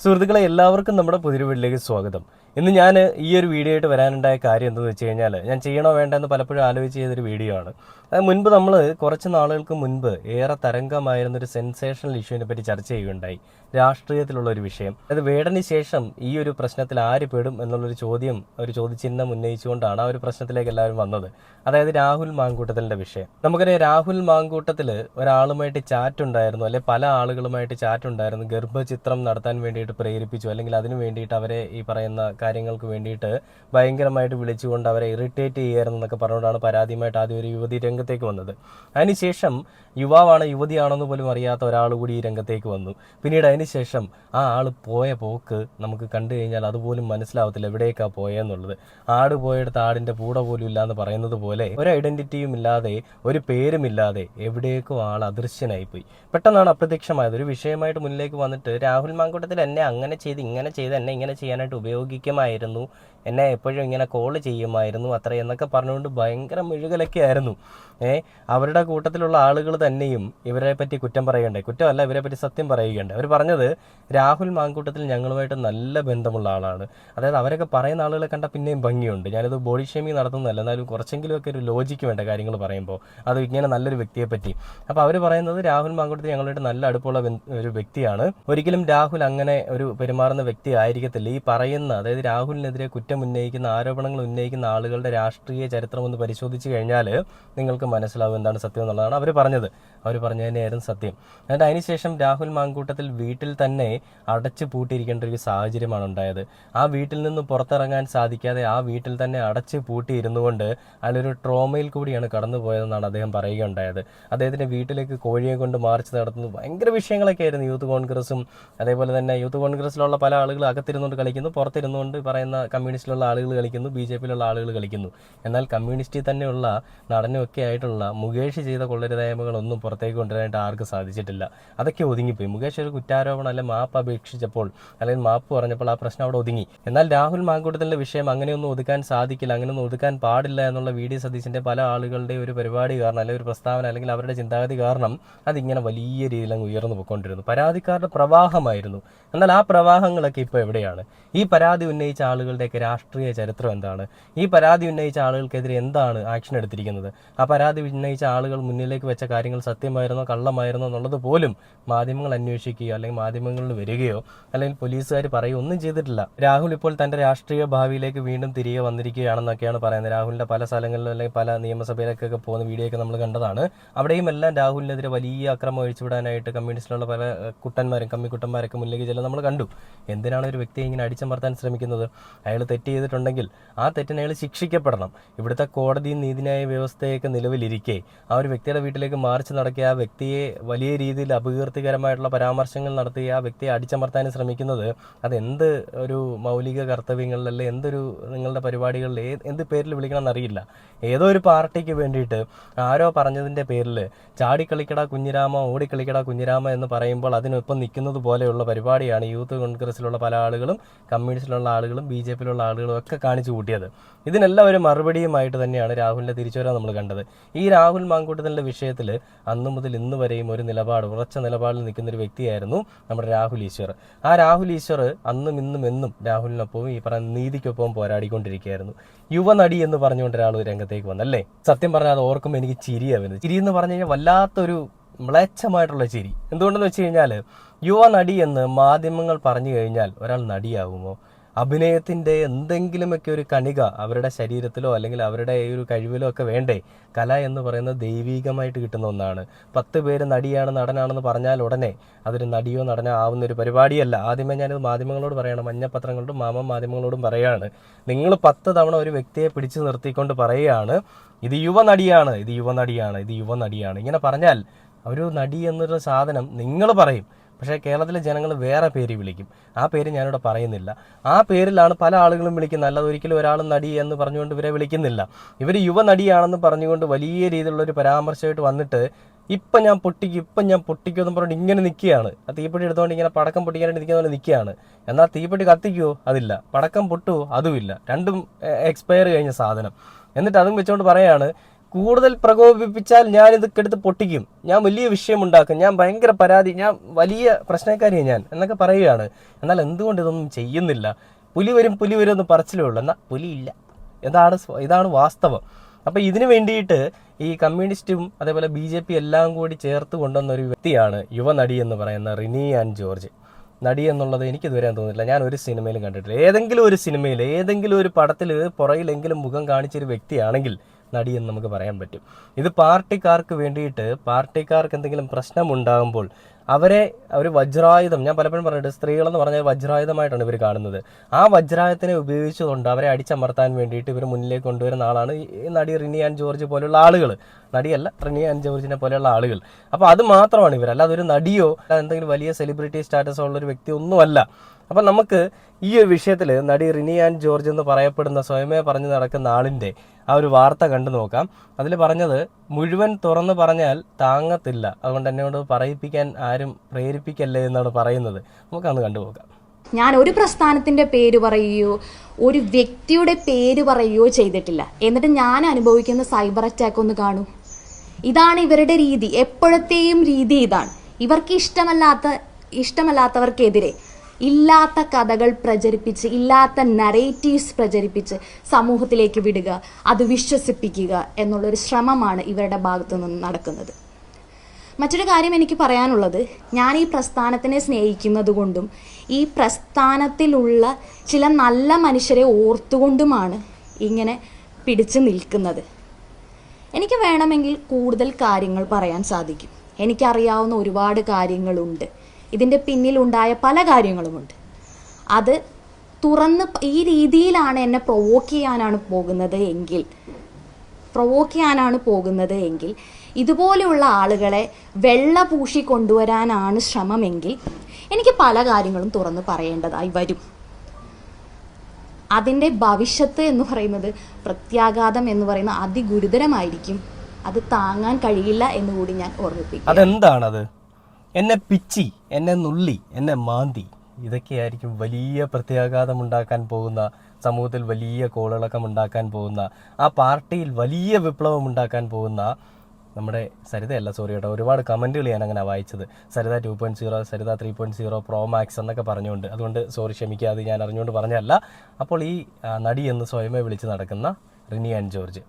സുഹൃത്തുക്കളെ എല്ലാവർക്കും നമ്മുടെ പുതിയൊരു വീട്ടിലേക്ക് സ്വാഗതം. ഇന്ന് ഞാൻ ഈ ഒരു വീഡിയോ ആയിട്ട് വരാനുണ്ടായ കാര്യം എന്തെന്ന് വെച്ച് കഴിഞ്ഞാൽ, ഞാൻ ചെയ്യണോ വേണ്ട എന്ന് പലപ്പോഴും ആലോചിച്ച് ചെയ്തൊരു വീഡിയോ ആണ്. അത് മുൻപ് നമ്മൾ കുറച്ച് നാളുകൾക്ക് മുൻപ് ഏറെ തരംഗമായിരുന്ന ഒരു സെൻസേഷണൽ ഇഷ്യൂവിനെ പറ്റി ചർച്ച ചെയ്യുകയുണ്ടായി. രാഷ്ട്രീയത്തിലുള്ള ഒരു വിഷയം. അത് വേടന് ശേഷം ഈ ഒരു പ്രശ്നത്തിൽ ആര് പെടും എന്നുള്ളൊരു ഒരു ചോദ്യചിഹ്നം ഉന്നയിച്ചുകൊണ്ടാണ് ആ ഒരു പ്രശ്നത്തിലേക്ക് എല്ലാവരും വന്നത്. അതായത് രാഹുൽ മാങ്കൂട്ടത്തിലിന്റെ വിഷയം. നമുക്കറിയാം, രാഹുൽ മാങ്കൂട്ടത്തിൽ ഒരാളുമായിട്ട് ചാറ്റ് ഉണ്ടായിരുന്നു, അല്ലെ പല ആളുകളുമായിട്ട് ചാറ്റ് ഉണ്ടായിരുന്നു. ഗർഭചിത്രം നടത്താൻ വേണ്ടിയിട്ട് പ്രേരിപ്പിച്ചു, അല്ലെങ്കിൽ അതിനു വേണ്ടിയിട്ട് അവരെ ഈ പറയുന്ന കാര്യങ്ങൾക്ക് വേണ്ടിയിട്ട് ഭയങ്കരമായിട്ട് വിളിച്ചുകൊണ്ട് അവരെ ഇറിറ്റേറ്റ് ചെയ്യായിരുന്നു എന്നൊക്കെ പറഞ്ഞുകൊണ്ടാണ് പരാതിയുമായിട്ട് ആദ്യം ഒരു യുവതി രംഗത്തേക്ക് വന്നത്. അതിനുശേഷം യുവാവാണ് യുവതിയാണെന്ന് പോലും അറിയാത്ത ഒരാൾ കൂടി ഈ രംഗത്തേക്ക് വന്നു. പിന്നീട് അതിനുശേഷം ആ ആൾ പോയ പോക്ക് നമുക്ക് കണ്ടു കഴിഞ്ഞാൽ അതുപോലും മനസ്സിലാവത്തില്ല എവിടേക്കാണ് പോയെന്നുള്ളത്. ആട് പോയെടുത്ത് ആടിന്റെ പൂട പോലും ഇല്ലാന്ന് പറയുന്നത് പോലെ ഒരു ഐഡന്റിറ്റിയും ഇല്ലാതെ, ഒരു പേരുമില്ലാതെ എവിടേക്കോ ആൾ അദൃശ്യനായിപ്പോയി. പെട്ടെന്നാണ് അപ്രത്യക്ഷമായത്. ഒരു വിഷയമായിട്ട് മുന്നിലേക്ക് വന്നിട്ട് രാഹുൽ മാങ്കൂട്ടത്തിൽ എന്നെ അങ്ങനെ ചെയ്ത് ഇങ്ങനെ ചെയ്ത് എന്നെ ഇങ്ങനെ ചെയ്യാനായിട്ട് ഉപയോഗിക്കുമായിരുന്നു, എന്നെ എപ്പോഴും ഇങ്ങനെ കോള് ചെയ്യുമായിരുന്നു അത്ര എന്നൊക്കെ പറഞ്ഞുകൊണ്ട് ഭയങ്കര മെഴുകലൊക്കെ ആയിരുന്നു. അവരുടെ കൂട്ടത്തിലുള്ള ആളുകൾ തന്നെയും ഇവരെ പറ്റി കുറ്റം പറയണ്ടേ, കുറ്റമല്ല ഇവരെ പറ്റി സത്യം പറയുകയുണ്ട്. അവർ പറഞ്ഞത് രാഹുൽ മാങ്കൂട്ടത്തിൽ ഞങ്ങളുമായിട്ട് നല്ല ബന്ധമുള്ള ആളാണ്. അതായത് അവരൊക്കെ പറയുന്ന ആളുകളെ കണ്ടാൽ പിന്നെയും ഭംഗിയുണ്ട്. ഞാനിത് ബോഡി ഷേമിങ് നടത്തുന്നതല്ല, എന്നാലും കുറച്ചെങ്കിലുമൊക്കെ ഒരു ലോജിക്ക് വേണ്ട കാര്യങ്ങൾ പറയുമ്പോൾ, അത് ഇങ്ങനെ നല്ലൊരു വ്യക്തിയെ പറ്റി. അപ്പോൾ അവർ പറയുന്നത് രാഹുൽ മാങ്കൂട്ടത്തിൽ ഞങ്ങളുമായിട്ട് നല്ല അടുപ്പമുള്ള ഒരു വ്യക്തിയാണ്. ഒരിക്കലും രാഹുൽ അങ്ങനെ ഒരു പെരുമാറുന്ന വ്യക്തി ആയിരിക്കത്തില്ല. ഈ പറയുന്ന, അതായത് രാഹുലിനെതിരെ കുറ്റം ഉന്നയിക്കുന്ന, ആരോപണങ്ങൾ ഉന്നയിക്കുന്ന ആളുകളുടെ രാഷ്ട്രീയ ചരിത്രം ഒന്ന് പരിശോധിച്ച് കഴിഞ്ഞാൽ നിങ്ങൾക്ക് മനസ്സിലാവും എന്താണ് സത്യം എന്നുള്ളതാണ് അവർ പറഞ്ഞത്. അവർ പറഞ്ഞു തന്നെയായിരുന്നു സത്യം. എന്നിട്ട് അതിനുശേഷം രാഹുൽ മാങ്കൂട്ടത്തിൽ വീട്ടിൽ തന്നെ അടച്ചു പൂട്ടിയിരിക്കേണ്ട ഒരു സാഹചര്യമാണ് ഉണ്ടായത്. ആ വീട്ടിൽ നിന്ന് പുറത്തിറങ്ങാൻ സാധിക്കാതെ ആ വീട്ടിൽ തന്നെ അടച്ചു പൂട്ടിയിരുന്നു കൊണ്ട് അതിലൊരു ട്രോമയിൽ കൂടിയാണ് കടന്നു പോയതെന്നാണ് അദ്ദേഹം പറയുകയുണ്ടായത്. അദ്ദേഹത്തിന്റെ വീട്ടിലേക്ക് കോഴിയെ കൊണ്ട് മാർച്ച് നടത്തുന്നു, ഭയങ്കര വിഷയങ്ങളൊക്കെ ആയിരുന്നു. യൂത്ത് കോൺഗ്രസും അതേപോലെ തന്നെ യൂത്ത് കോൺഗ്രസിലുള്ള പല ആളുകൾ അകത്തിരുന്നുകൊണ്ട് കളിക്കുന്നു, പുറത്തിരുന്നുകൊണ്ട് പറയുന്ന കമ്മ്യൂണിസ്റ്റിലുള്ള ആളുകൾ കളിക്കുന്നു, BJP-യിലുള്ള ആളുകൾ കളിക്കുന്നു. എന്നാൽ കമ്മ്യൂണിസ്റ്റിൽ തന്നെയുള്ള നടനും ഒക്കെ ആയിട്ടുള്ള മുകേഷ് ചെയ്ത കൊള്ളരുതായ്മകളൊന്നും പുറത്തേക്ക് കൊണ്ടുവരാനായിട്ട് ആർക്കും സാധിച്ചിട്ടില്ല. അതൊക്കെ ഒതുങ്ങിപ്പോയി. മുകേഷ് ഒരു കുറ്റാരോപണം അല്ലെങ്കിൽ മാപ്പ് അപേക്ഷിച്ചപ്പോൾ, അല്ലെങ്കിൽ മാപ്പ് പറഞ്ഞപ്പോൾ ആ പ്രശ്നം അവിടെ ഒതുങ്ങി. എന്നാൽ രാഹുൽ മാങ്കൂട്ടത്തിന്റെ വിഷയം അങ്ങനെയൊന്നും ഒതുക്കാൻ സാധിക്കില്ല, അങ്ങനെയൊന്നും ഒതുക്കാൻ പാടില്ല എന്നുള്ള VD സതീശന്റെ പല ആളുകളുടെ ഒരു പരിപാടി കാരണം, അല്ലെങ്കിൽ ഒരു പ്രസ്താവന, അല്ലെങ്കിൽ അവരുടെ ചിന്താഗതി കാരണം അതിങ്ങനെ വലിയ രീതിയിൽ അങ്ങ് ഉയർന്നു പോയിക്കൊണ്ടിരുന്നു. പരാതിക്കാരുടെ പ്രവാഹമായിരുന്നു. എന്നാൽ ആ പ്രവാഹങ്ങളൊക്കെ ഇപ്പോൾ എവിടെയാണ്? ഈ പരാതി ഉന്നയിച്ച ആളുകളുടെയൊക്കെ രാഷ്ട്രീയ ചരിത്രം എന്താണ്? ഈ പരാതി ഉന്നയിച്ച ആളുകൾക്കെതിരെ എന്താണ് ആക്ഷൻ എടുത്തിരിക്കുന്നത്? ആ പരാതി ഉന്നയിച്ച ആളുകൾ മുന്നിലേക്ക് വെച്ച കാര്യങ്ങൾ സത്യമായിരുന്നോ കള്ളമായിരുന്നോ എന്നുള്ളത് പോലും മാധ്യമങ്ങൾ അന്വേഷിക്കുകയോ അല്ലെങ്കിൽ മാധ്യമങ്ങളിൽ വരികയോ അല്ലെങ്കിൽ പോലീസുകാർ പറയുകയോ ഒന്നും ചെയ്തിട്ടില്ല. രാഹുൽ ഇപ്പോൾ തന്റെ രാഷ്ട്രീയ ഭാവിയിലേക്ക് വീണ്ടും തിരികെ വന്നിരിക്കുകയാണെന്നൊക്കെയാണ് പറയുന്നത്. രാഹുലിന്റെ പല സ്ഥലങ്ങളിലും അല്ലെങ്കിൽ പല നിയമസഭയിലേക്കൊക്കെ പോകുന്ന വീഡിയോ ഒക്കെ നമ്മൾ കണ്ടതാണ്. അവിടെയും എല്ലാം രാഹുലിനെതിരെ വലിയ അക്രമം ഒഴിച്ചുവിടാനായിട്ട് കമ്മ്യൂണിസ്റ്റിലുള്ള പല കുട്ടന്മാരും കമ്മിക്കുട്ടന്മാരൊക്കെ മുന്നിലേക്ക് ചെല്ലുന്നത് നമ്മൾ കണ്ടു. എന്തിനാണ് ഒരു വ്യക്തിയെ ഇങ്ങനെ അടിച്ചമർത്താൻ ശ്രമിക്കുന്നത്? അയാൾ തെറ്റ് ചെയ്തിട്ടുണ്ടെങ്കിൽ ആ തെറ്റിനെ അയാൾ ശിക്ഷിക്കപ്പെടണം. ഇവിടുത്തെ കോടതിയും നീതിന്യായ വ്യവസ്ഥയൊക്കെ നിലവിലിരിക്കെ ആ ഒരു വ്യക്തിയുടെ വീട്ടിലേക്ക് മാർച്ച് നടക്കുക, ആ വ്യക്തിയെ വലിയ രീതിയിൽ അപകീർത്തികരമായിട്ടുള്ള പരാമർശങ്ങൾ നടത്തി ആ വ്യക്തിയെ അടിച്ചമർത്താൻ ശ്രമിക്കുന്നത് അതെന്ത് ഒരു മൗലിക കർത്തവ്യങ്ങളിലല്ലേ, എന്തൊരു നിങ്ങളുടെ പരിപാടികളിൽ എന്ത് പേരിൽ വിളിക്കണം എന്നറിയില്ല. ഏതോ ഒരു പാർട്ടിക്ക് വേണ്ടിയിട്ട് ആരോ പറഞ്ഞതിൻ്റെ പേരിൽ ചാടിക്കളിക്കട കുഞ്ഞിരാമ, ഓടിക്കളിക്കട കുഞ്ഞിരാമ എന്ന് പറയുമ്പോൾ അതിനൊപ്പം നിൽക്കുന്നത് പോലെയുള്ള പരിപാടിയാണ് യൂത്ത് കോൺഗ്രസിലുള്ള പല ആളുകളും കമ്മ്യൂണിസ്റ്റിലുള്ള ആളുകളും BJP-യിലുള്ള ആളുകളും ഒക്കെ കാണിച്ചു കൂട്ടിയത്. ഇതിനെല്ലാം ഒരു മറുപടിയുമായിട്ട് തന്നെയാണ് രാഹുലിന്റെ തിരിച്ചുവരവ് നമ്മൾ കണ്ടത്. ഈ രാഹുൽ മാങ്കൂട്ടത്തിന്റെ വിഷയത്തിൽ അന്നു മുതൽ ഇന്ന് വരെയും ഒരു ഉറച്ച നിലപാടിൽ നിൽക്കുന്ന ഒരു വ്യക്തിയായിരുന്നു നമ്മുടെ രാഹുൽ ഈശ്വർ. ആ രാഹുൽ ഈശ്വർ അന്നും ഇന്നും എന്നും രാഹുലിനൊപ്പവും ഈ പറയുന്ന നീതിക്കൊപ്പവും പോരാടിക്കൊണ്ടിരിക്കുകയായിരുന്നു. യുവനടി എന്ന് പറഞ്ഞുകൊണ്ട് ഒരാൾ രംഗത്തേക്ക് വന്നല്ലേ. സത്യം പറഞ്ഞാൽ അത് ഓർക്കുമ്പോൾ എനിക്ക് ചിരിയാണ് വരുന്നത്. ചിരി എന്ന് പറഞ്ഞു കഴിഞ്ഞാൽ വല്ലാത്തൊരു മ്ലേച്ഛമായിട്ടുള്ള ചിരി. എന്തുകൊണ്ടെന്ന് വെച്ച് കഴിഞ്ഞാൽ, യുവനടി എന്ന് മാധ്യമങ്ങൾ പറഞ്ഞു കഴിഞ്ഞാൽ ഒരാൾ നടിയാകുമോ? അഭിനയത്തിൻ്റെ എന്തെങ്കിലുമൊക്കെ ഒരു കണിക അവരുടെ ശരീരത്തിലോ അല്ലെങ്കിൽ അവരുടെ ഒരു കഴിവിലോ ഒക്കെ വേണ്ടേ? കല എന്ന് പറയുന്നത് ദൈവീകമായിട്ട് കിട്ടുന്ന ഒന്നാണ്. 10 പേര് നടിയാണ് നടനാണെന്ന് പറഞ്ഞാൽ ഉടനെ അതൊരു നടിയോ നടനോ ആവുന്ന ഒരു പരിപാടിയല്ല. ആദ്യമേ ഞാനിത് മാധ്യമങ്ങളോട് പറയണം, മഞ്ഞപ്പത്രങ്ങളോടും മാധ്യമങ്ങളോടും പറയുകയാണ്. നിങ്ങൾ 10 തവണ ഒരു വ്യക്തിയെ പിടിച്ചു നിർത്തിക്കൊണ്ട് പറയുകയാണ് ഇത് യുവനടിയാണ്, ഇത് യുവനടിയാണ്, ഇത് യുവനടിയാണ്. ഇങ്ങനെ പറഞ്ഞാൽ ഒരു നടി എന്നൊരു സാധനം നിങ്ങൾ പറയും, പക്ഷേ കേരളത്തിലെ ജനങ്ങൾ വേറെ പേര് വിളിക്കും. ആ പേര് ഞാനിവിടെ പറയുന്നില്ല. ആ പേരിലാണ് പല ആളുകളും വിളിക്കുന്നത്. അല്ലാതെ ഒരിക്കലും ഒരാൾ നടി എന്ന് പറഞ്ഞുകൊണ്ട് ഇവരെ വിളിക്കുന്നില്ല. ഇവർ യുവനടിയാണെന്ന് പറഞ്ഞുകൊണ്ട് വലിയ രീതിയിലുള്ളൊരു പരാമർശമായിട്ട് വന്നിട്ട് ഇപ്പം ഞാൻ പൊട്ടിക്കും എന്ന് പറഞ്ഞിട്ട് ഇങ്ങനെ നിൽക്കുകയാണ്. ആ തീപ്പെട്ടി എടുത്തുകൊണ്ട് ഇങ്ങനെ പടക്കം പൊട്ടിക്കാനായിട്ട് നിൽക്കുന്ന പോലെ നിൽക്കുകയാണ്. എന്നാൽ തീപ്പെട്ടി കത്തിക്കുമോ? അതില്ല. പടക്കം പൊട്ടുമോ? അതുമില്ല. രണ്ടും എക്സ്പയർ കഴിഞ്ഞ സാധനം. എന്നിട്ട് അതും വെച്ചുകൊണ്ട് പറയാണ് കൂടുതൽ പ്രകോപിപ്പിച്ചാൽ ഞാൻ ഇതൊക്കെ പൊട്ടിക്കും, ഞാൻ വലിയ വിഷയമുണ്ടാക്കും, ഞാൻ ഭയങ്കര പരാതി, ഞാൻ വലിയ പ്രശ്നക്കാരിയാണ് ഞാൻ എന്നൊക്കെ പറയുകയാണ്. എന്നാൽ എന്തുകൊണ്ട് ഇതൊന്നും ചെയ്യുന്നില്ല? പുലി വരും എന്ന് പറച്ചിലേ ഉള്ളൂ, എന്നാൽ പുലിയില്ല. ഇതാണ് വാസ്തവം. അപ്പോൾ ഇതിനു വേണ്ടിയിട്ട് ഈ കമ്മ്യൂണിസ്റ്റും അതേപോലെ BJP എല്ലാം കൂടി ചേർത്ത് കൊണ്ടുവന്ന ഒരു വ്യക്തിയാണ് യുവനടി എന്ന് പറയുന്ന റിനി ആൻ ജോർജ്. നടി എന്നുള്ളത് എനിക്കിതുവരെ തോന്നുന്നില്ല, ഞാൻ ഒരു സിനിമയിലും കണ്ടിട്ടില്ല. ഏതെങ്കിലും ഒരു സിനിമയിൽ ഏതെങ്കിലും ഒരു പടത്തിൽ പുറകിലെങ്കിലും മുഖം കാണിച്ചൊരു വ്യക്തിയാണെങ്കിൽ നടി എന്ന് നമുക്ക് പറയാൻ പറ്റും. ഇത് പാർട്ടിക്കാർക്ക് വേണ്ടിയിട്ട്, പാർട്ടിക്കാർക്ക് എന്തെങ്കിലും പ്രശ്നമുണ്ടാകുമ്പോൾ അവരെ ഒരു വജ്രായുധം, ഞാൻ പലപ്പോഴും പറഞ്ഞിട്ട് സ്ത്രീകളെന്ന് പറഞ്ഞാൽ വജ്രായുധമായിട്ടാണ് ഇവർ കാണുന്നത്. ആ വജ്രായുധത്തിനെ ഉപയോഗിച്ചുകൊണ്ട് അവരെ അടിച്ചമർത്താൻ വേണ്ടിയിട്ട് ഇവർ മുന്നിലേക്ക് കൊണ്ടുവരുന്ന ആളാണ് ഈ നടി റിനി ആൻ ജോർജ് പോലെയുള്ള ആളുകൾ. നടിയല്ല, റിനി ആൻ ജോർജിനെ പോലെയുള്ള ആളുകൾ. അപ്പോൾ അത് മാത്രമാണ് ഇവർ, അല്ലാതെ ഒരു നടിയോ എന്തെങ്കിലും വലിയ സെലിബ്രിറ്റി സ്റ്റാറ്റസോ ഉള്ളൊരു വ്യക്തി ഒന്നുമല്ല. അപ്പം നമുക്ക് ഈ ഒരു വിഷയത്തിൽ നടി റിനി ആൻ ജോർജ് എന്ന് പറയപ്പെടുന്ന സ്വയമേ പറഞ്ഞു നടക്കുന്ന ആളിൻ്റെ ആ ഒരു വാർത്ത കണ്ടു നോക്കാം. അതിൽ പറഞ്ഞത് മുഴുവൻ തുറന്നു പറഞ്ഞാൽ താങ്ങത്തില്ല, അതുകൊണ്ട് എന്നോട് പറയിപ്പിക്കാൻ ആരും പ്രേരിപ്പിക്കല്ലേ എന്നാണ് പറയുന്നത്. നമുക്കന്ന് കണ്ടുപോകാം. ഞാൻ ഒരു പ്രസ്ഥാനത്തിന്റെ പേര് പറയുകയോ ഒരു വ്യക്തിയുടെ പേര് പറയുകയോ ചെയ്തിട്ടില്ല. എന്നിട്ട് ഞാൻ അനുഭവിക്കുന്ന സൈബർ അറ്റാക്ക് ഒന്ന് കാണൂ. ഇതാണ് ഇവരുടെ രീതി, എപ്പോഴത്തെയും രീതി ഇതാണ്. ഇവർക്ക് ഇഷ്ടമല്ലാത്തവർക്കെതിരെ ഇല്ലാത്ത കഥകൾ പ്രചരിപ്പിച്ച്, ഇല്ലാത്ത നറേറ്റീവ്സ് പ്രചരിപ്പിച്ച് സമൂഹത്തിലേക്ക് വിടുക, അത് വിശ്വസിപ്പിക്കുക എന്നുള്ളൊരു ശ്രമമാണ് ഇവരുടെ ഭാഗത്തു നിന്ന് നടക്കുന്നത്. മറ്റൊരു കാര്യം എനിക്ക് പറയാനുള്ളത്, ഞാൻ ഈ പ്രസ്ഥാനത്തിനെ സ്നേഹിക്കുന്നത് കൊണ്ടും ഈ പ്രസ്ഥാനത്തിലുള്ള ചില നല്ല മനുഷ്യരെ ഓർത്തുകൊണ്ടുമാണ് ഇങ്ങനെ പിടിച്ചു നിൽക്കുന്നത്. എനിക്ക് വേണമെങ്കിൽ കൂടുതൽ കാര്യങ്ങൾ പറയാൻ സാധിക്കും. എനിക്കറിയാവുന്ന ഒരുപാട് കാര്യങ്ങളുണ്ട്, ഇതിൻ്റെ പിന്നിലുണ്ടായ പല കാര്യങ്ങളുമുണ്ട്. അത് തുറന്ന് ഈ രീതിയിലാണ് എന്നെ പ്രൊവോക്ക് ചെയ്യാനാണ് പോകുന്നത് എങ്കിൽ ഇതുപോലെയുള്ള ആളുകളെ വെള്ള പൂശി കൊണ്ടുവരാനാണ് ശ്രമമെങ്കിൽ എനിക്ക് പല കാര്യങ്ങളും തുറന്ന് പറയേണ്ടതായി വരും. അതിൻ്റെ ഭവിഷ്യത്ത് എന്ന് പറയുന്നത്, പ്രത്യാഘാതം എന്ന് പറയുന്ന അതിഗുരുതരമായിരിക്കും. അത് താങ്ങാൻ കഴിയില്ല എന്നുകൂടി ഞാൻ ഓർമ്മിപ്പിക്കും. അതെന്താണത്? എന്നെ പിച്ചി, എന്നെ നുള്ളി, എന്നെ മാന്തി, ഇതൊക്കെയായിരിക്കും വലിയ പ്രത്യാഘാതം ഉണ്ടാക്കാൻ പോകുന്ന, സമൂഹത്തിൽ വലിയ കോളിളക്കം ഉണ്ടാക്കാൻ പോകുന്ന, ആ പാർട്ടിയിൽ വലിയ വിപ്ലവം ഉണ്ടാക്കാൻ പോകുന്ന നമ്മുടെ സരിതയല്ല, സോറി കേട്ടോ, ഒരുപാട് കമൻറ്റുകൾ ഞാൻ അങ്ങനെ വായിച്ചത്. സരിത 2.0, സരിത 3.0 പ്രോ മാക്സ് എന്നൊക്കെ പറഞ്ഞുകൊണ്ട്, അതുകൊണ്ട് സോറി ക്ഷമിക്കുക, അത് ഞാൻ അറിഞ്ഞുകൊണ്ട് പറഞ്ഞല്ല. അപ്പോൾ ഈ നടി എന്ന് സ്വയമേ വിളിച്ച് നടക്കുന്ന റിനി ആൻ ജോർജ്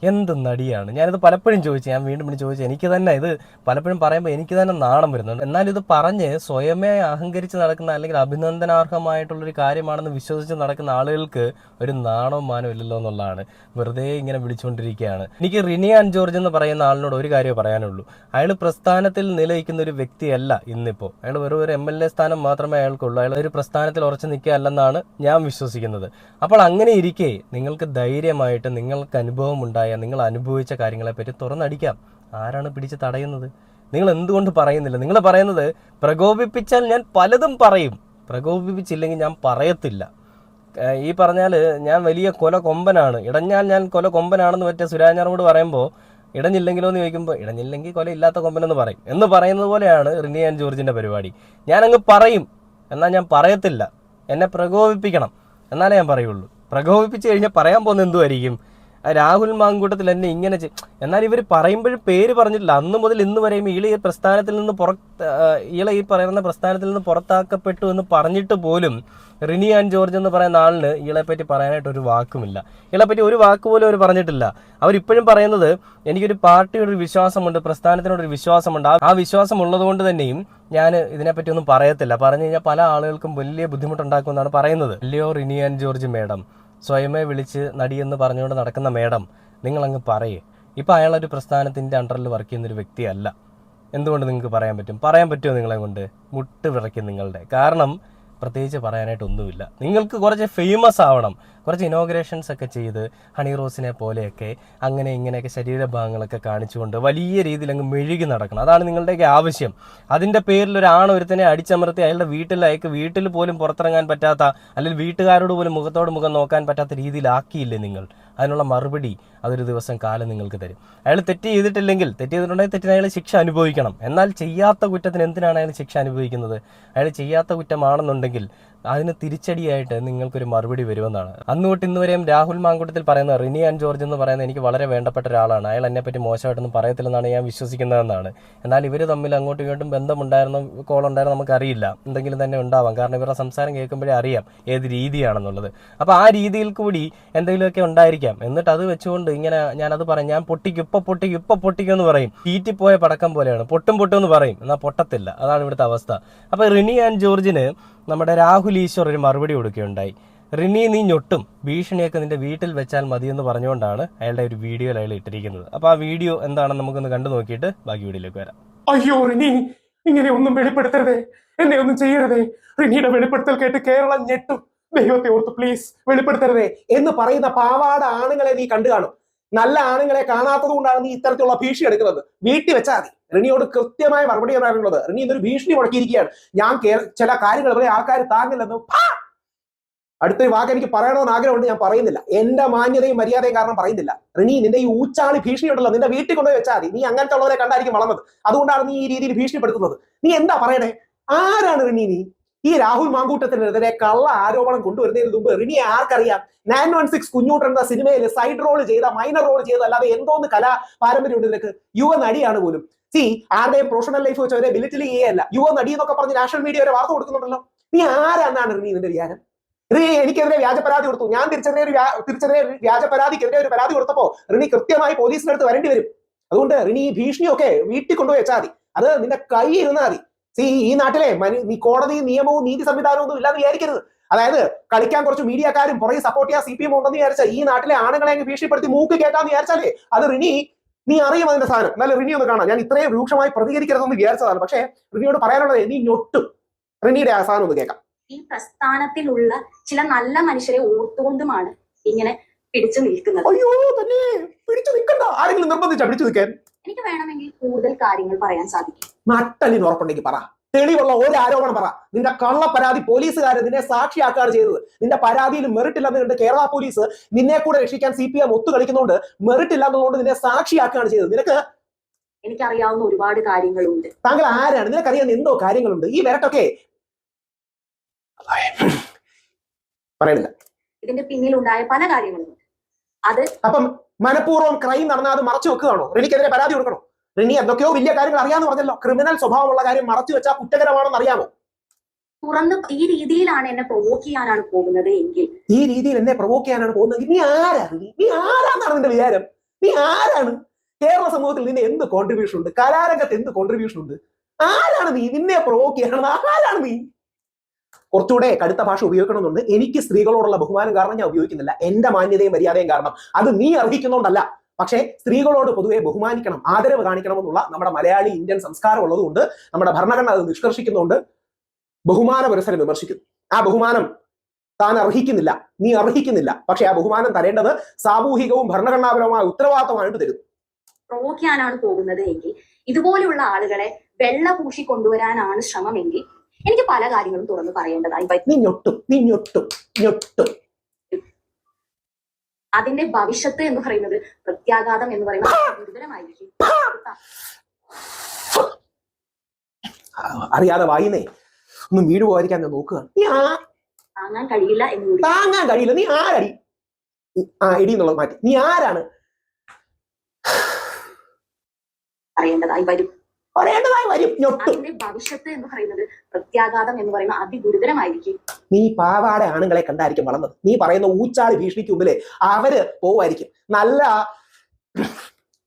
എന്ത് നടിയാണ്? ഞാനിത് പലപ്പോഴും ചോദിച്ചു, ഞാൻ വീണ്ടും ചോദിച്ചു. എനിക്ക് തന്നെ ഇത് പലപ്പോഴും പറയുമ്പോൾ എനിക്ക് തന്നെ നാണം വരുന്നുണ്ട്. എന്നാൽ ഇത് പറഞ്ഞ് സ്വയമേ അഹങ്കരിച്ച് നടക്കുന്ന, അല്ലെങ്കിൽ അഭിനന്ദനാർഹമായിട്ടുള്ളൊരു കാര്യമാണെന്ന് വിശ്വസിച്ച് നടക്കുന്ന ആളുകൾക്ക് ഒരു നാണവും മാനവും ഇല്ലല്ലോ എന്നുള്ളതാണ്. വെറുതെ ഇങ്ങനെ വിളിച്ചുകൊണ്ടിരിക്കുകയാണ്. എനിക്ക് റിനി ആൻ ജോർജ് എന്ന് പറയുന്ന ആളിനോട് ഒരു കാര്യമേ പറയാനുള്ളൂ. അയാൾ പ്രസ്ഥാനത്തിൽ നിലനിൽക്കുന്ന ഒരു വ്യക്തിയല്ല ഇന്നിപ്പോൾ. അയാൾ വെറും ഒരു MLA സ്ഥാനം മാത്രമേ അയാൾക്കുള്ളൂ. അയാൾ ഒരു പ്രസ്ഥാനത്തിൽ ഉറച്ചു നിൽക്കുകയല്ലെന്നാണ് ഞാൻ വിശ്വസിക്കുന്നത്. അപ്പോൾ അങ്ങനെ ഇരിക്കെ നിങ്ങൾക്ക് ധൈര്യമായിട്ട് നിങ്ങൾക്ക് അനുഭവം ഉണ്ടായ, നിങ്ങൾ അനുഭവിച്ച കാര്യങ്ങളെപ്പറ്റി തുറന്നടിക്കാം. ആരാണ് പിടിച്ച് തടയുന്നത്? നിങ്ങൾ എന്തുകൊണ്ട് പറയുന്നില്ല? നിങ്ങൾ പറയുന്നത് പ്രകോപിപ്പിച്ചാൽ ഞാൻ പലതും പറയും, പ്രകോപിപ്പിച്ചില്ലെങ്കിൽ ഞാൻ പറയത്തില്ല. ഈ പറഞ്ഞാൽ ഞാൻ വലിയ കൊമ്പനാണ്, ഇടഞ്ഞാൽ ഞാൻ കൊമ്പനാണെന്ന് മറ്റേ സുരാജാറോട് പറയുമ്പോൾ ഇടഞ്ഞില്ലെങ്കിലോ എന്ന് ചോദിക്കുമ്പോൾ ഇടഞ്ഞില്ലെങ്കിൽ കൊല ഇല്ലാത്ത കൊമ്പനെന്ന് പറയും എന്ന് പറയുന്നത് പോലെയാണ് റിനി ആൻ ജോർജിൻ്റെ പരിപാടി. ഞാനങ്ങ് പറയും, എന്നാൽ ഞാൻ പറയത്തില്ല. എന്നെ പ്രകോപിപ്പിക്കണം എന്നാലേ ഞാൻ പറയുള്ളൂ. പ്രകോപിപ്പിച്ച് കഴിഞ്ഞാൽ പറയാൻ പോകുന്നത് എന്തുമായിരിക്കും? രാഹുൽ മാങ്കൂട്ടത്തിൽ എന്നെ ഇങ്ങനെ എന്നാൽ ഇവർ പറയുമ്പോഴും പേര് പറഞ്ഞിട്ടില്ല. അന്ന് മുതൽ ഇന്ന് വരെയും ഈ പ്രസ്ഥാനത്തിൽ നിന്ന് പ്രസ്ഥാനത്തിൽ നിന്ന് പുറത്താക്കപ്പെട്ടു എന്ന് പറഞ്ഞിട്ട് പോലും റിനി ആൻ ജോർജ് എന്ന് പറയുന്ന ആളിന് ഇയാളെപ്പറ്റി പറയാനായിട്ട് ഒരു വാക്കുമില്ല. ഇയാളെപ്പറ്റി ഒരു വാക്ക് പോലും അവർ പറഞ്ഞിട്ടില്ല. അവരിപ്പോഴും പറയുന്നത് എനിക്കൊരു പാർട്ടിയുടെ ഒരു വിശ്വാസമുണ്ട്, പ്രസ്ഥാനത്തിനോടൊരു വിശ്വാസമുണ്ട്, ആ വിശ്വാസം ഉള്ളത് കൊണ്ട് തന്നെയും ഞാൻ ഇതിനെപ്പറ്റി ഒന്നും പറയത്തില്ല. പറഞ്ഞു കഴിഞ്ഞാൽ പല ആളുകൾക്കും വലിയ ബുദ്ധിമുട്ടുണ്ടാക്കുമെന്നാണ് പറയുന്നത്. അല്ലയോ റിനി ആൻ ജോർജ് മേഡം, സ്വയമേ വിളിച്ച് നടിയെന്ന് പറഞ്ഞുകൊണ്ട് നടക്കുന്ന മേഡം, നിങ്ങളങ്ങ് പറയേ. ഇപ്പം അയാളൊരു പ്രസ്ഥാനത്തിൻ്റെ അണ്ടറിൽ വർക്ക് ചെയ്യുന്നൊരു വ്യക്തിയല്ല. എന്തുകൊണ്ട് നിങ്ങൾക്ക് പറയാൻ പറ്റുമോ? നിങ്ങളെ കൊണ്ട് മുട്ട് വിറയ്ക്കും നിങ്ങളുടെ. കാരണം പ്രത്യേകിച്ച് പറയാനായിട്ടൊന്നുമില്ല. നിങ്ങൾക്ക് കുറച്ച് ഫേമസ് ആവണം, കുറച്ച് ഇനോഗ്രേഷൻസ് ഒക്കെ ചെയ്ത് ഹണി റോസിനെ പോലെയൊക്കെ അങ്ങനെ ഇങ്ങനെയൊക്കെ ശരീരഭാഗങ്ങളൊക്കെ കാണിച്ചുകൊണ്ട് വലിയ രീതിയിൽ അങ്ങ് മെഴുകി നടക്കണം. അതാണ് നിങ്ങളുടെയൊക്കെ ആവശ്യം. അതിൻ്റെ പേരിൽ ഒരുത്തനെ അടിച്ചമർത്തി അയാളുടെ വീട്ടിൽ പോലും പുറത്തിറങ്ങാൻ പറ്റാത്ത, അല്ലെങ്കിൽ വീട്ടുകാരോട് പോലും മുഖത്തോട് മുഖം നോക്കാൻ പറ്റാത്ത രീതിയിലാക്കിയില്ലേ നിങ്ങൾ? അതിനുള്ള മറുപടി അതൊരു ദിവസം കാലം നിങ്ങൾക്ക് തരും. അയാൾ തെറ്റിയിട്ടുണ്ടെങ്കിൽ തെറ്റിന് അയാൾ ശിക്ഷ അനുഭവിക്കണം. എന്നാൽ ചെയ്യാത്ത കുറ്റത്തിന് എന്തിനാണ് അയാൾ ശിക്ഷ അനുഭവിക്കുന്നത്? അയാൾ ചെയ്യാത്ത കുറ്റമാണെന്നുണ്ടെങ്കിൽ അതിന് തിരിച്ചടിയായിട്ട് നിങ്ങൾക്കൊരു മറുപടി വരുമെന്നാണ്. അന്ന് തൊട്ട് ഇന്ന് വരെയും രാഹുൽ മാങ്കൂട്ടത്തിൽ പറയുന്ന റിനി ആൻഡ് ജോർജ് എന്ന് പറയുന്നത് എനിക്ക് വളരെ വേണ്ടപ്പെട്ട ഒരാളാണ്, അയാൾ എന്നെപ്പറ്റി മോശമായിട്ടൊന്നും പറയത്തില്ലെന്നാണ് ഞാൻ വിശ്വസിക്കുന്നതെന്നാണ്. എന്നാൽ ഇവർ തമ്മിൽ അങ്ങോട്ടും ഇങ്ങോട്ടും ബന്ധമുണ്ടായിരുന്നോ, കോൾ ഉണ്ടായിരുന്നോ നമുക്കറിയില്ല. എന്തെങ്കിലും തന്നെ ഉണ്ടാവാം, കാരണം ഇവരുടെ സംസാരം കേൾക്കുമ്പോഴേ അറിയാം ഏത് രീതിയാണെന്നുള്ളത്. അപ്പോൾ ആ രീതിയിൽ കൂടി എന്തെങ്കിലുമൊക്കെ ഉണ്ടായിരിക്കാം. എന്നിട്ട് അത് വെച്ചുകൊണ്ട് ഇങ്ങനെ ഞാനത് പറയും, ഞാൻ പൊട്ടിക്കും ഇപ്പൊ പൊട്ടിക്കും എന്ന് പറയും. തീറ്റിപ്പോയ പടക്കം പോലെയാണ്, പൊട്ടും എന്ന് പറയും, എന്നാൽ പൊട്ടത്തില്ല. അതാണ് ഇവിടുത്തെ അവസ്ഥ. അപ്പോൾ റിനി ആൻഡ് ജോർജിന് നമ്മുടെ രാഹുൽ ഈശ്വർ ഒരു മറുപടി കൊടുക്കുകയുണ്ടായി. റിനി, നീ ഞൊട്ടും, ഭീഷണിയൊക്കെ നിന്റെ വീട്ടിൽ വെച്ചാൽ മതിയെന്ന് പറഞ്ഞുകൊണ്ടാണ് അയാളുടെ ഒരു വീഡിയോയിൽ അയാൾ ഇട്ടിരിക്കുന്നത്. അപ്പോൾ ആ വീഡിയോ എന്താണെന്ന് നമുക്കൊന്ന് കണ്ടു നോക്കിയിട്ട് ബാക്കി വീഡിയോയിലേക്ക് വരാം. അയ്യോ റിനി, ഇങ്ങനെ ഒന്നും വെളിപ്പെടുത്തരുതേ, എന്നെ ഒന്നും ചെയ്യരുതേ. റിനിയുടെ വെളിപ്പെടുത്തൽ കേട്ട് കേരളം ഞെട്ടും. ദൈവത്തെ ഓർത്ത് പ്ലീസ് വെളിപ്പെടുത്തരുതേ എന്ന് പറയുന്ന പാവാട ആണുങ്ങളെ നീ കണ്ടു കാണും. നല്ല ആണുങ്ങളെ കാണാത്തത് കൊണ്ടാണ് നീ ഇത്തരത്തിലുള്ള ഭീഷണി എടുക്കുന്നത്. വീട്ടിൽ വെച്ചാൽ മതി. റിനിയോട് കൃത്യമായ മറുപടി പറയാനുള്ളത്, റിനി ഇതൊരു ഭീഷണി മുടക്കിയിരിക്കുകയാണ്. ഞാൻ ചില കാര്യങ്ങൾ ഇവിടെ ആൾക്കാർ താങ്ങില്ലെന്നും അടുത്തൊരു വാക്ക് എനിക്ക് പറയണമെന്ന് ആഗ്രഹമുണ്ട്, ഞാൻ പറയുന്നില്ല. എന്റെ മാന്യതയും മര്യാദയും കാരണം പറയുന്നില്ല. റിനി, നിന്റെ ഈ ഊച്ചാളി ഭീഷണി ഉണ്ടല്ലോ, നിന്റെ വീട്ടിൽ കൊണ്ടുപോയി വെച്ചാൽ മതി. നീ അങ്ങനത്തെ ഉള്ളവരെ കണ്ടായിരിക്കും വളർന്നത്, അതുകൊണ്ടാണ് നീ ഈ രീതിയിൽ ഭീഷണിപ്പെടുത്തുന്നത്. നീ എന്താ പറയണേ? ആരാണ് റിനി? നീ ഈ രാഹുൽ മാങ്കൂട്ടത്തിനെതിരെ കള്ള ആരോപണം കൊണ്ടുവരുന്നതിന് മുമ്പ് റിനിയെ ആർക്കറിയാം? 916 കുഞ്ഞൂട്ടൻ എന്ന സിനിമയിൽ സൈഡ് റോൾ ചെയ്ത, മൈനർ റോൾ ചെയ്ത, അല്ലാതെ എന്തോന്ന് കലാ പാരമ്പര്യമുണ്ട് നിനക്ക്? യുവ നടിയാണ് പോലും. ആരുടെയും പ്രൊഫഷണൽ ലൈഫ് വെച്ച് അവരെ ബിലിറ്റിൽ ചെയ്യല്ല. യുവ നടി എന്നൊക്കെ പറഞ്ഞ് നാഷണൽ മീഡിയ വരെ വാർത്ത കൊടുക്കുന്നുണ്ടല്ലോ. നീ ആരാന്നാണ് റിനി നിന്റെ വിചാരം? റിനി എനിക്കെതിരെ വ്യാജ പരാതി കൊടുത്തു. ഞാൻ തിരിച്ചെതിരെ വ്യാജ പരാതിക്കെതിരെ ഒരു പരാതി കൊടുത്തപ്പോ റിനി കൃത്യമായി പോലീസിനടുത്ത് വരേണ്ടി വരും. അതുകൊണ്ട് റിനി ഈ ഭീഷണിയൊക്കെ വീട്ടിൽ കൊണ്ടുപോയി വെച്ചാൽ മതി. അത് നിന്റെ കൈ ഇരുന്നാൽ മതി. ഈ നാട്ടിലെ നീ കോടതിയും നിയമവും നീതി സംവിധാനവും ഒന്നും ഇല്ലാന്ന് വിചാരിക്കരുത്. അതായത് കളിക്കാൻ കുറച്ച് മീഡിയക്കാരും പുറകെ സപ്പോർട്ട് ചെയ്യാൻ CPM ഉണ്ടെന്ന് വിചാരിച്ചാൽ ഈ നാട്ടിലെ ആണുങ്ങളെ ഭീഷണിപ്പെടുത്തി മൂക്ക് കേട്ടാന്ന് വിചാരിച്ചാലേ അത് റിനി, നീ അറിയും അതിന്റെ സാധനം. എന്നാലും റിനി ഒന്ന് കാണാം. ഞാൻ ഇത്രയും രൂക്ഷമായി പ്രതികരിക്കരുതെന്ന് വിചാരിച്ചതാണ്, പക്ഷേ റിനിയോട് പറയാനുള്ളത് നീ ഞൊട്ടും. റിനിയുടെ ആ സാധനം ഒന്ന് കേൾക്കാം. ഈ പ്രസ്ഥാനത്തിലുള്ള ചില നല്ല മനുഷ്യരെ ഓർത്തുകൊണ്ടുമാണ് ഇങ്ങനെ പിടിച്ചു നിൽക്കുന്നത്. അയ്യോ തന്നെ പിടിച്ചു നിൽക്കണ്ട. ആരെങ്കിലും നിർബന്ധിച്ചാ പിടിച്ചു നിൽക്കാൻ? എനിക്ക് വേണമെങ്കിൽ കൂടുതൽ കാര്യങ്ങൾ പറയാൻ സാധിക്കും. നട്ടലിന് ഉറപ്പുണ്ടെങ്കിൽ പറ. തെളിവുള്ള ഒരു ആരോപണം പറ. നിന്റെ കള്ള പരാതി പോലീസുകാരൻ നിന്നെ സാക്ഷിയാക്കുകയാണ് ചെയ്തത്. നിന്റെ പരാതിയിൽ മെറിറ്റ് ഇല്ലെന്ന് കണ്ട് കേരള പോലീസ് നിന്നെ കൂടെ രക്ഷിക്കാൻ CPM ഒത്തു കളിക്കുന്നുണ്ട്. മെറിറ്റ് ഇല്ലാത്തതുകൊണ്ട് നിന്നെ സാക്ഷിയാക്കുകയാണ് ചെയ്തത്. എനിക്കറിയാവുന്ന ഒരുപാട് കാര്യങ്ങളുണ്ട്. താങ്കൾ ആരാണ്? നിനക്കറിയാവുന്ന എന്തോ കാര്യങ്ങളുണ്ട്. ഈ വിരട്ടൊക്കെ പറയുന്നില്ല. ഇതിന്റെ പിന്നിൽ ഉണ്ടായ പല കാര്യങ്ങളുണ്ട്. അത് അപ്പം മനഃപൂർവ്വം ക്രൈം നടന്നാൽ അത് മറച്ചു വെക്കുകയാണോ? റിനിക്കെതിരെ പരാതി കൊടുക്കണോ? റിനി എന്തൊക്കെയോ വലിയ കാര്യങ്ങൾ അറിയാന്ന് പറഞ്ഞല്ലോ. ക്രിമിനൽ സ്വഭാവമുള്ള കാര്യം മറച്ചു വെച്ചാൽ കുറ്റകരമാണെന്ന് അറിയാമോ? തുറന്ന് ഈ രീതിയിലാണ് എന്നെ പ്രൊവോക്ക് ചെയ്യാനാണ് പോകുന്നത് എങ്കിൽ, ഈ രീതിയിൽ എന്നെ പ്രൊവോക്ക് ചെയ്യാനാണ് പോകുന്നതെങ്കിൽ നീ ആരാണ്? നീ ആരാന്നാണ് നിന്റെ വിചാരം? നീ ആരാണ്? കേരള സമൂഹത്തിൽ നിന്റെ എന്ത് കോൺട്രിബ്യൂഷൻ ഉണ്ട്? കലാരംഗത്ത് എന്ത് കോൺട്രിബ്യൂഷൻ ഉണ്ട്? ആരാണ് നീ? നിന്നെ പ്രൊവോക്ക് ചെയ്യാനാണ് ആരാണ് നീ? കുറച്ചുകൂടെ കടുത്ത ഭാഷ ഉപയോഗിക്കണമെന്നുണ്ട്. എനിക്ക് സ്ത്രീകളോടുള്ള ബഹുമാനം കാരണം ഞാൻ ഉപയോഗിക്കുന്നില്ല. എന്റെ മാന്യതയും മര്യാദയും കാരണം. അത് നീ അർഹിക്കുന്നോണ്ടല്ല. പക്ഷേ സ്ത്രീകളോട് പൊതുവെ ബഹുമാനിക്കണം, ആദരവ് കാണിക്കണമെന്നുള്ള നമ്മുടെ മലയാളി ഇന്ത്യൻ സംസ്കാരം ഉള്ളതുകൊണ്ട് നമ്മുടെ ഭരണഘടന അത് നിഷ്കർഷിക്കുന്നുണ്ട്. ബഹുമാന പുരസ്സരം വിമർശിക്കുന്നു. ആ ബഹുമാനം താൻ അർഹിക്കുന്നില്ല, നീ അർഹിക്കുന്നില്ല. പക്ഷെ ആ ബഹുമാനം തരേണ്ടത് സാമൂഹികവും ഭരണഘടനാപരവുമായ ഉത്തരവാദിത്തമായിട്ട് തരും. പ്രൊവോക്ക് ചെയ്യാനാണ് പോകുന്നത് എങ്കിൽ, ഇതുപോലെയുള്ള ആളുകളെ വെള്ള പൂശി കൊണ്ടുവരാനാണ് ശ്രമമെങ്കിൽ, എനിക്ക് പല കാര്യങ്ങളും തുറന്ന് പറയേണ്ടതായി. നീ ഞൊട്ടും. അതിന്റെ ഭവിഷ്യത്ത് എന്ന് പറയുന്നത്, പ്രത്യാഘാതം എന്ന് പറയുന്നത് ഗുരുതരമായിരിക്കും. അറിയാതെ വായിന്നേ ഒന്നും വീട് പോകാതിരിക്കാൻ ഞാൻ നോക്കുകയാണ്. താങ്ങാൻ കഴിയില്ല എന്ന്. താങ്ങാൻ കഴിയില്ല. നീ ആരടി? എടി എന്നുള്ളത് മാറ്റി. നീ ആരാണ്? പറയേണ്ടതായി വരും. അതിന്റെ ഭവിഷ്യത്ത് എന്ന് പറയുന്നത്, പ്രത്യാഘാതം എന്ന് പറയുന്നത് അതിഗുരുതരമായിരിക്കും. നീ പാവാട ആണുങ്ങളെ കണ്ടായിരിക്കും വളർന്നത്. നീ പറയുന്ന ഊച്ചാളി ഭീഷണിക്ക് മുമ്പിലെ അവര് പോവായിരിക്കും.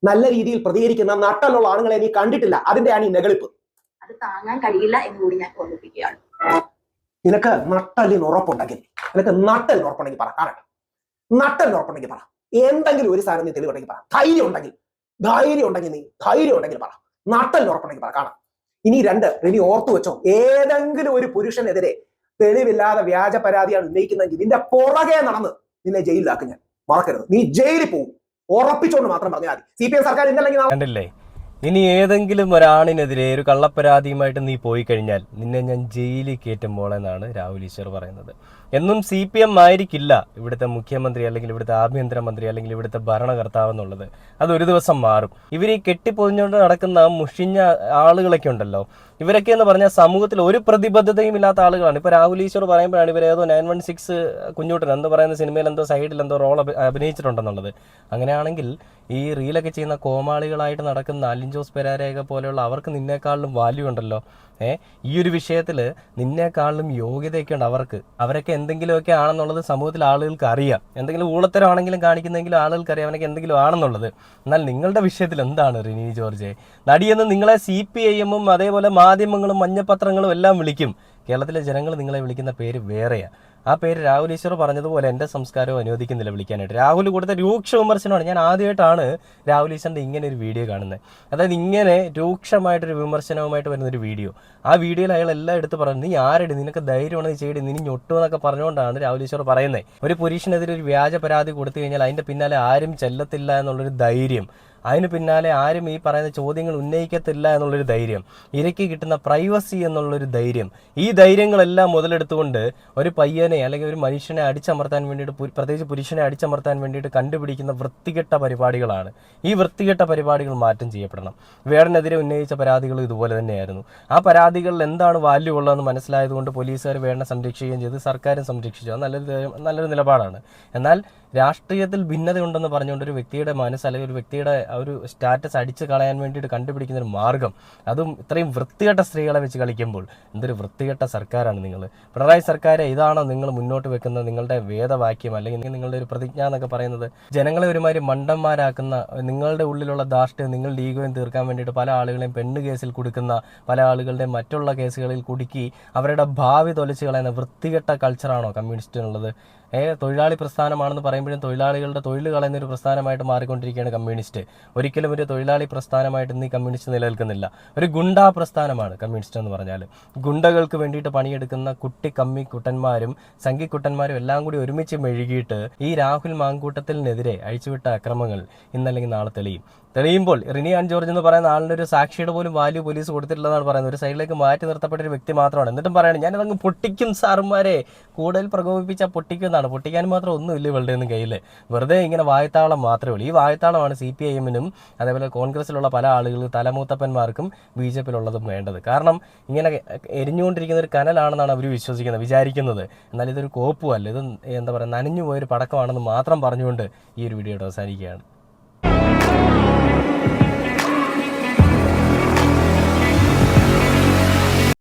നല്ല രീതിയിൽ പ്രതികരിക്കുന്ന നട്ടലുള്ള ആണുങ്ങളെ നീ കണ്ടിട്ടില്ല. അതിന്റെയാണ് ഈ നെകളിപ്പ്. അത് താങ്ങാൻ കഴിയില്ല എന്ന് കൂടി ഞാൻ ഓർമ്മിപ്പിക്കുകയാണ്. നിനക്ക് നട്ടലിന് ഉറപ്പുണ്ടെങ്കിൽ പറ. കാണട്ടെ. നട്ടലിന് ഉറപ്പുണ്ടെങ്കിൽ പറ. എന്തെങ്കിലും ഒരു സാധനം നീ തെളിവുണ്ടെങ്കിൽ പറ. ധൈര്യം ഉണ്ടെങ്കിൽ പറ. നട്ടലിന് ഉറപ്പുണ്ടെങ്കിൽ പറ. കാണാം. ഇനി 2, റിനി ഓർത്തു വെച്ചോ. ഏതെങ്കിലും ഒരു പുരുഷനെതിരെ തെളിവില്ലാതെ വ്യാജ പരാതിയാണ് ഉന്നയിക്കുന്നതെങ്കിൽ നിന്റെ പുറകെ നടന്ന് നിന്നെ ജയിലിലാക്കും ഞാൻ. മറക്കരുത്. നീ ജയിലിൽ പോകും. ഉറപ്പിച്ചോണ്ട് മാത്രം പറഞ്ഞാൽ മതി. CPM സർക്കാർ ഇന്നല്ലെങ്കിൽ കണ്ടില്ലേ, ഇനി ഏതെങ്കിലും ഒരാണിനെതിരെ ഒരു കള്ളപ്പരാതിയുമായിട്ട് നീ പോയി കഴിഞ്ഞാൽ നിന്നെ ഞാൻ ജയിലിൽ കയറ്റുമ്പോൾ എന്നാണ് രാഹുൽ ഈശ്വർ പറയുന്നത്. എന്നും CPM ആയിരിക്കില്ല ഇവിടുത്തെ മുഖ്യമന്ത്രി അല്ലെങ്കിൽ ഇവിടുത്തെ ആഭ്യന്തരമന്ത്രി അല്ലെങ്കിൽ ഇവിടുത്തെ ഭരണകർത്താവ് എന്നുള്ളത്. അതൊരു ദിവസം മാറും. ഇവർ ഈ കെട്ടിപ്പൊതിഞ്ഞുകൊണ്ട് നടക്കുന്ന മുഷിഞ്ഞ ആളുകളൊക്കെ ഉണ്ടല്ലോ, ഇവരൊക്കെ എന്ന് പറഞ്ഞാൽ സമൂഹത്തിൽ ഒരു പ്രതിബദ്ധതയും ഇല്ലാത്ത ആളുകളാണ്. ഇപ്പോൾ രാഹുൽ ഈശ്വർ പറയുമ്പോഴാണ് ഇവർ ഏതോ 916 കുഞ്ഞൂട്ടൻ എന്ന് പറയുന്ന സിനിമയിൽ എന്തോ സൈഡിൽ എന്തോ റോൾ അഭിനയിച്ചിട്ടുണ്ടെന്നുള്ളത്. അങ്ങനെയാണെങ്കിൽ ഈ റീലൊക്കെ ചെയ്യുന്ന കോമാളികളായിട്ട് നടക്കുന്ന അലിൻ ജോസ് പെരേരയൊക്കെ പോലെയുള്ള അവർക്ക് നിന്നേക്കാളിലും വാല്യൂ ഉണ്ടല്ലോ. ഈ ഒരു വിഷയത്തിൽ നിന്നേക്കാളിലും യോഗ്യതയൊക്കെ ഉണ്ട് അവർക്ക്. അവരൊക്കെ എന്തെങ്കിലുമൊക്കെ ആണെന്നുള്ളത് സമൂഹത്തിൽ ആളുകൾക്ക് അറിയാം. എന്തെങ്കിലും ഊളത്തരമാണെങ്കിലും കാണിക്കുന്നെങ്കിലും ആളുകൾക്ക് അറിയാം അവനൊക്കെ എന്തെങ്കിലും ആണെന്നുള്ളത്. എന്നാൽ നിങ്ങളുടെ വിഷയത്തിൽ എന്താണ് റിനി ജോർജ്? നടിയെന്ന് നിങ്ങളെ CPIM അതേപോലെ മാധ്യമങ്ങളും മഞ്ഞപ്പത്രങ്ങളും എല്ലാം വിളിക്കും. കേരളത്തിലെ ജനങ്ങൾ നിങ്ങളെ വിളിക്കുന്ന പേര് വേറെയാണ്. ആ പേര് രാഹുൽ ഈശ്വർ പറഞ്ഞതുപോലെ എൻ്റെ സംസ്കാരവും അനുവദിക്കുന്നില്ല വിളിക്കാനായിട്ട്. രാഹുൽ കൊടുത്ത രൂക്ഷ വിമർശനമാണ്. ഞാൻ ആദ്യമായിട്ടാണ് രാഹുൽ ഈശ്വറിൻ്റെ ഇങ്ങനെ ഒരു വീഡിയോ കാണുന്നത്. അതായത് ഇങ്ങനെ രൂക്ഷമായിട്ടൊരു വിമർശനവുമായിട്ട് വരുന്നൊരു വീഡിയോ. ആ വീഡിയോയിൽ അയാൾ എല്ലാം എടുത്ത് പറഞ്ഞു, നീ ആരടി, നിനക്ക് ധൈര്യമാണ് ചെയ്യടി, നീ ഞൊട്ടു എന്നൊക്കെ പറഞ്ഞുകൊണ്ടാണ് രാഹുൽ ഈശ്വർ പറയുന്നത്. ഒരു പുരുഷനെതിരെ ഒരു വ്യാജ പരാതി കൊടുത്തു കഴിഞ്ഞാൽ അതിൻ്റെ പിന്നാലെ ആരും ചെല്ലത്തില്ല എന്നുള്ളൊരു ധൈര്യം, അതിന് പിന്നാലെ ആരും ഈ പറയുന്ന ചോദ്യങ്ങൾ ഉന്നയിക്കത്തില്ല എന്നുള്ളൊരു ധൈര്യം, ഇരയ്ക്ക് കിട്ടുന്ന പ്രൈവസി എന്നുള്ളൊരു ധൈര്യം, ഈ ധൈര്യങ്ങളെല്ലാം മുതലെടുത്തുകൊണ്ട് ഒരു പയ്യനെ അല്ലെങ്കിൽ ഒരു മനുഷ്യനെ അടിച്ചമർത്താൻ വേണ്ടിയിട്ട്, പ്രത്യേകിച്ച് പുരുഷനെ അടിച്ചമർത്താൻ വേണ്ടിയിട്ട് കണ്ടുപിടിക്കുന്ന വൃത്തികെട്ട പരിപാടികളാണ്. ഈ വൃത്തികെട്ട പരിപാടികൾ മാറ്റം ചെയ്യപ്പെടണം. വേടനെതിരെ ഉന്നയിച്ച പരാതികൾ ഇതുപോലെ തന്നെയായിരുന്നു. ആ പരാതികളിൽ എന്താണ് വാല്യൂ ഉള്ളതെന്ന് മനസ്സിലായതുകൊണ്ട് പോലീസുകാർ വേടനെ സംരക്ഷിക്കുകയും ചെയ്ത്, സർക്കാരും സംരക്ഷിച്ചു. അത് നല്ലൊരു നിലപാടാണ്. എന്നാൽ രാഷ്ട്രീയത്തിൽ ഭിന്നതയുണ്ടെന്ന് പറഞ്ഞുകൊണ്ട് ഒരു വ്യക്തിയുടെ മനസ്സ് അല്ലെങ്കിൽ ഒരു വ്യക്തിയുടെ ഒരു സ്റ്റാറ്റസ് അടിച്ചു കളയാൻ വേണ്ടിയിട്ട് കണ്ടുപിടിക്കുന്ന ഒരു മാർഗം, അതും ഇത്രയും വൃത്തികെട്ട സ്ത്രീകളെ വെച്ച് കളിക്കുമ്പോൾ, എന്തൊരു വൃത്തികെട്ട സർക്കാരാണ് നിങ്ങൾ. പിണറായി സർക്കാരെ ഇതാണോ നിങ്ങൾ മുന്നോട്ട് വെക്കുന്ന നിങ്ങളുടെ വേദവാക്യം അല്ലെങ്കിൽ നിങ്ങളുടെ ഒരു പ്രതിജ്ഞ എന്നൊക്കെ പറയുന്നത്? ജനങ്ങളെ ഒരുമാതിരി മണ്ടന്മാരാക്കുന്ന, നിങ്ങളുടെ ഉള്ളിലുള്ള ധാർഷ്ട്യം, നിങ്ങളുടെ ഈഗോയും തീർക്കാൻ വേണ്ടിയിട്ട് പല ആളുകളെയും പെണ്ണ് കേസിൽ കൊടുക്കുന്ന, പല ആളുകളുടെയും മറ്റുള്ള കേസുകളിൽ കുടുക്കി അവരുടെ ഭാവി തൊലച്ച് കളയുന്ന വൃത്തികെട്ട കൾച്ചറാണോ കമ്മ്യൂണിസ്റ്റിനുള്ളത്? തൊഴിലാളി പ്രസ്ഥാനമാണെന്ന് പറയുമ്പോഴും തൊഴിലാളികളുടെ തൊഴിൽ കളയുന്ന ഒരു പ്രസ്ഥാനമായിട്ട് മാറിക്കൊണ്ടിരിക്കുകയാണ് കമ്മ്യൂണിസ്റ്റ്. ഒരിക്കലും ഒരു തൊഴിലാളി പ്രസ്ഥാനമായിട്ട് ഇന്ന് ഈ കമ്മ്യൂണിസ്റ്റ് നിലനിൽക്കുന്നില്ല. ഒരു ഗുണ്ടാ പ്രസ്ഥാനമാണ് കമ്മ്യൂണിസ്റ്റ് എന്ന് പറഞ്ഞാൽ. ഗുണ്ടകൾക്ക് വേണ്ടിയിട്ട് പണിയെടുക്കുന്ന കുട്ടന്മാരും സംഘിക്കുട്ടന്മാരും എല്ലാം കൂടി ഒരുമിച്ച് മെഴുകിയിട്ട് ഈ രാഹുൽ മാങ്കൂട്ടത്തിനെതിരെ അഴിച്ചുവിട്ട അക്രമങ്ങൾ ഇന്നല്ലെങ്കിൽ നാളെ തെളിയുമ്പോൾ റിനി ആൻ ജോർജ് എന്ന് പറയുന്ന ആളിൻ്റെ ഒരു സാക്ഷിയുടെ പോലും വാല്യൂ പോലീസ് കൊടുത്തിട്ടില്ലെന്നാണ് പറയുന്നത്. ഒരു സൈഡിലേക്ക് മാറ്റി നിർത്തപ്പെട്ട ഒരു വ്യക്തി മാത്രമാണ്. എന്നിട്ടും പറയണം ഞാനതങ്ങ് പൊട്ടിക്കും സാറുമാരെ, കൂടുതൽ പ്രകോപിപ്പിച്ചാൽ പൊട്ടിക്കുന്നതാണ്. പൊട്ടിക്കാൻ മാത്രം ഒന്നുമില്ല ഇവളുടെ ഒന്നും കയ്യിൽ. വെറുതെ ഇങ്ങനെ വായത്താളം മാത്രമേ ഉള്ളൂ. ഈ വായത്താളമാണ് CPIM അതേപോലെ കോൺഗ്രസിലുള്ള പല ആളുകൾക്കും, തലമൂത്തപ്പന്മാർക്കും BJP-യിലുള്ളതും വേണ്ടത്. കാരണം ഇങ്ങനെ എരിഞ്ഞുകൊണ്ടിരിക്കുന്ന ഒരു കനലാണെന്നാണ് അവർ വിചാരിക്കുന്നത്. എന്നാൽ ഇതൊരു കോപ്പുമല്ല, ഇത് എന്താ പറയുക, നനഞ്ഞു പോയൊരു പടക്കമാണെന്ന് മാത്രം പറഞ്ഞുകൊണ്ട് ഈ ഒരു വീഡിയോ അവസാനിക്കുകയാണ്.